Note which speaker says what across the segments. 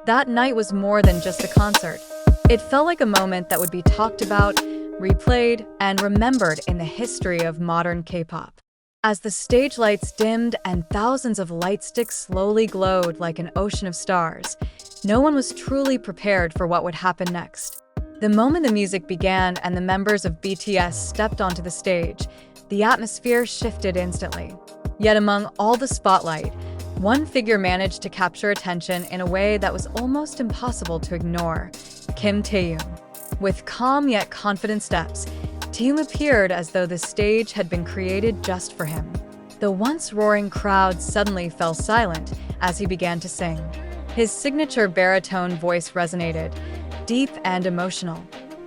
Speaker 1: That night was more than just a concert. It felt like a moment that would be talked about, replayed, and remembered in the history of modern K-pop. As the stage lights dimmed and thousands of light sticks slowly glowed like an ocean of stars, no one was truly prepared for what would happen next. The moment the music began and the members of BTS stepped onto the stage, the atmosphere shifted instantly. Yet among all the spotlight, one figure managed to capture attention in a way that was almost impossible to ignore: Kim Taehyung. With calm yet confident steps, Taehyung appeared as though the stage had been created just for him. The once roaring crowd suddenly fell silent as he began to sing. His signature baritone voice resonated, deep and emotional,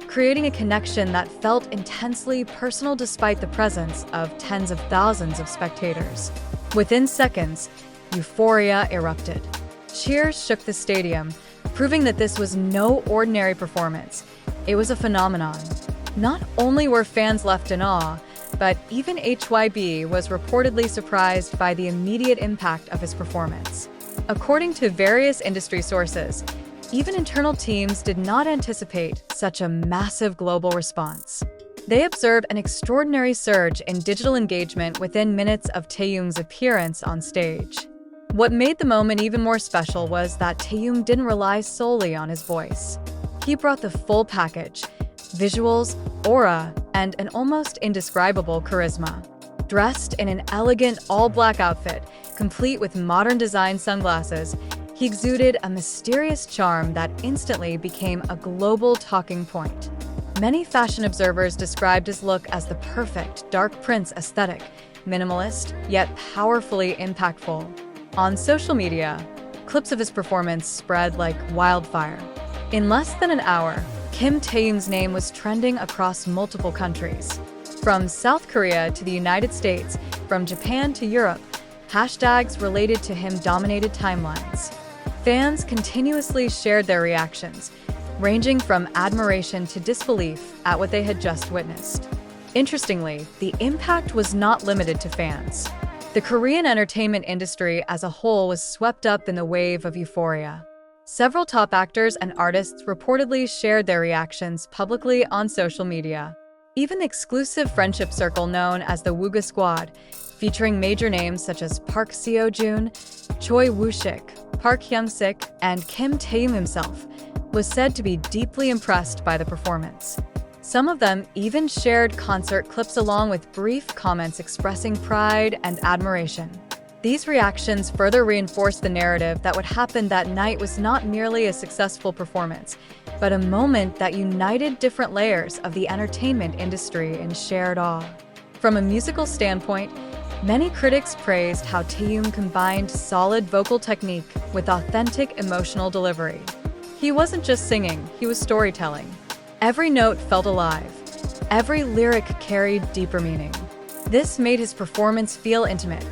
Speaker 1: creating a connection that felt intensely personal despite the presence of tens of thousands of spectators. Within seconds, euphoria erupted. Cheers shook the stadium, proving that this was no ordinary performance. It was a phenomenon. Not only were fans left in awe, but even Hybe was reportedly surprised by the immediate impact of his performance. According to various industry sources, even internal teams did not anticipate such a massive global response. They observed an extraordinary surge in digital engagement within minutes of Taehyung's appearance on stage. What made the moment even more special was that Taehyung didn't rely solely on his voice. He brought the full package: visuals, aura, and an almost indescribable charisma. Dressed in an elegant all-black outfit, complete with modern design sunglasses, he exuded a mysterious charm that instantly became a global talking point. Many fashion observers described his look as the perfect dark prince aesthetic, minimalist, yet powerfully impactful. On social media, clips of his performance spread like wildfire. In less than an hour, Kim Taehyung's name was trending across multiple countries. From South Korea to the United States, from Japan to Europe, hashtags related to him dominated timelines. Fans continuously shared their reactions, ranging from admiration to disbelief at what they had just witnessed. Interestingly, the impact was not limited to fans. The Korean entertainment industry as a whole was swept up in the wave of euphoria. Several top actors and artists reportedly shared their reactions publicly on social media. Even the exclusive friendship circle known as the Wooga Squad, featuring major names such as Park Seo-joon, Choi Woo-sik, Park Hyung-sik, and Kim Taehyung himself, was said to be deeply impressed by the performance. Some of them even shared concert clips along with brief comments expressing pride and admiration. These reactions further reinforced the narrative that what happened that night was not merely a successful performance, but a moment that united different layers of the entertainment industry in shared awe. From a musical standpoint, many critics praised how Taehyung combined solid vocal technique with authentic emotional delivery. He wasn't just singing, he was storytelling. Every note felt alive. Every lyric carried deeper meaning. This made his performance feel intimate,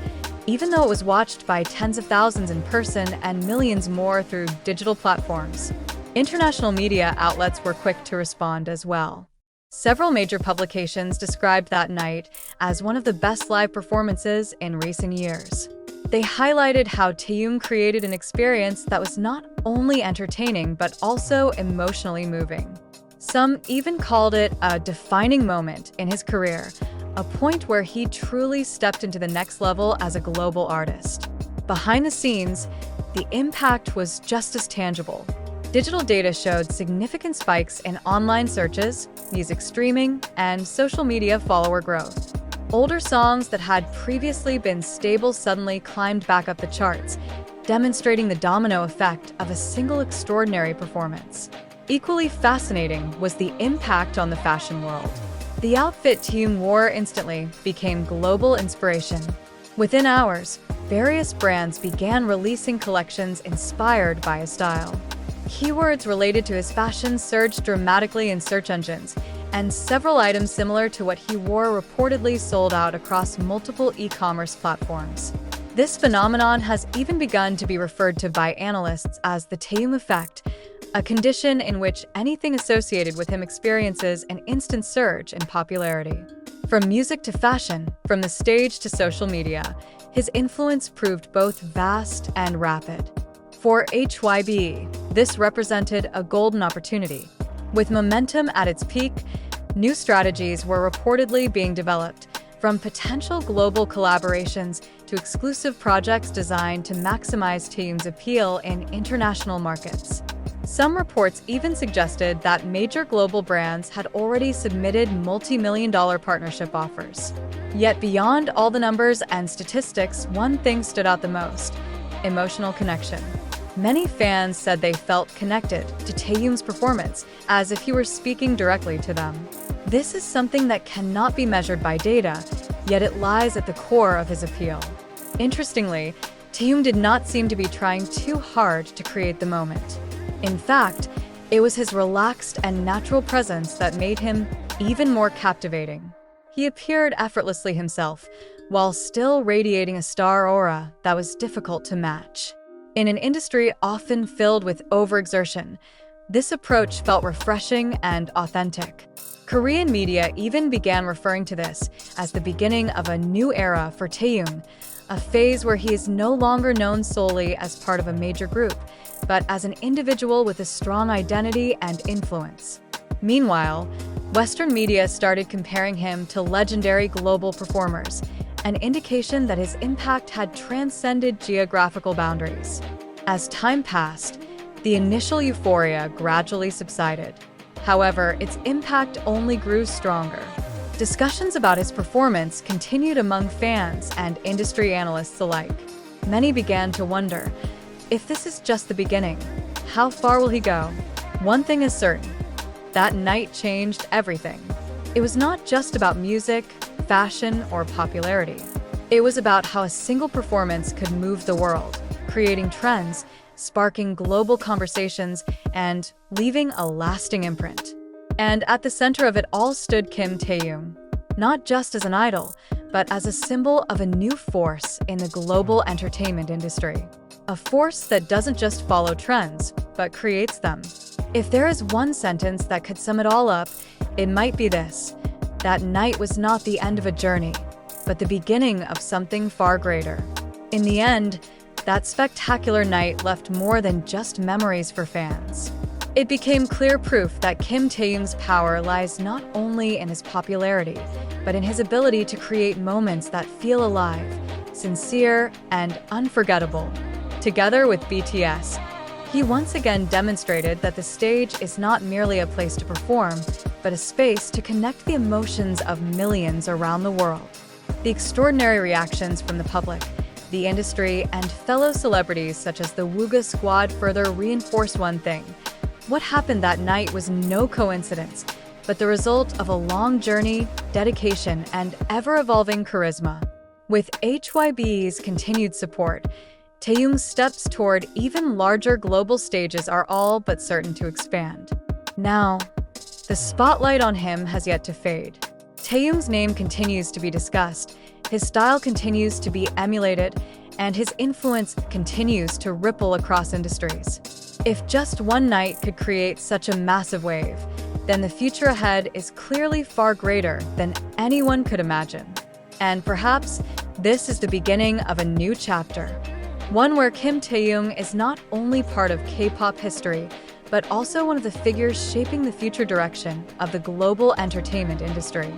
Speaker 1: even though it was watched by tens of thousands in person and millions more through digital platforms. International media outlets were quick to respond as well. Several major publications described that night as one of the best live performances in recent years. They highlighted how Taehyung created an experience that was not only entertaining but also emotionally moving. Some even called it a defining moment in his career, a point where he truly stepped into the next level as a global artist. Behind the scenes, the impact was just as tangible. Digital data showed significant spikes in online searches, music streaming, and social media follower growth. Older songs that had previously been stable suddenly climbed back up the charts, demonstrating the domino effect of a single extraordinary performance. Equally fascinating was the impact on the fashion world. The outfit Taehyung wore instantly became global inspiration. Within hours, various brands began releasing collections inspired by his style. Keywords related to his fashion surged dramatically in search engines, and several items similar to what he wore reportedly sold out across multiple e-commerce platforms. This phenomenon has even begun to be referred to by analysts as the Taehyung effect, a condition in which anything associated with him experiences an instant surge in popularity. From music to fashion, from the stage to social media, his influence proved both vast and rapid. For Hybe, This represented a golden opportunity. With momentum at its peak, new strategies were reportedly being developed, from potential global collaborations to exclusive projects designed to maximize Taehyung's appeal in international markets. Some reports even suggested that major global brands had already submitted multi-million-dollar partnership offers. Yet beyond all the numbers and statistics, one thing stood out the most: emotional connection. Many fans said they felt connected to Taehyung's performance, as if he were speaking directly to them. This is something that cannot be measured by data, yet it lies at the core of his appeal. Interestingly, Taehyung did not seem to be trying too hard to create the moment. In fact, it was his relaxed and natural presence that made him even more captivating. He appeared effortlessly himself, while still radiating a star aura that was difficult to match. In an industry often filled with overexertion, this approach felt refreshing and authentic. Korean media even began referring to this as the beginning of a new era for Taehyung, a phase where he is no longer known solely as part of a major group, but as an individual with a strong identity and influence. Meanwhile, Western media started comparing him to legendary global performers, an indication that his impact had transcended geographical boundaries. As time passed, the initial euphoria gradually subsided. However, its impact only grew stronger. Discussions about his performance continued among fans and industry analysts alike. Many began to wonder, if this is just the beginning, how far will he go? One thing is certain: that night changed everything. It was not just about music, fashion, or popularity. It was about how a single performance could move the world, creating trends, sparking global conversations, and leaving a lasting imprint. And at the center of it all stood Kim Taehyung, not just as an idol, but as a symbol of a new force in the global entertainment industry. A force that doesn't just follow trends, but creates them. If there is one sentence that could sum it all up, it might be this: that night was not the end of a journey, but the beginning of something far greater. In the end, that spectacular night left more than just memories for fans. It became clear proof that Kim Taehyung's power lies not only in his popularity, but in his ability to create moments that feel alive, sincere, and unforgettable. Together with BTS, he once again demonstrated that the stage is not merely a place to perform, but a space to connect the emotions of millions around the world. The extraordinary reactions from the public, the industry, and fellow celebrities such as the Wooga squad further reinforce one thing: what happened that night was no coincidence, but the result of a long journey, dedication, and ever-evolving charisma. With Hybe's continued support, Taehyung's steps toward even larger global stages are all but certain to expand. Now, the spotlight on him has yet to fade. Taehyung's name continues to be discussed, his style continues to be emulated, and his influence continues to ripple across industries. If just one night could create such a massive wave, then the future ahead is clearly far greater than anyone could imagine. And perhaps this is the beginning of a new chapter. One where Kim Taehyung is not only part of K-pop history, but also one of the figures shaping the future direction of the global entertainment industry.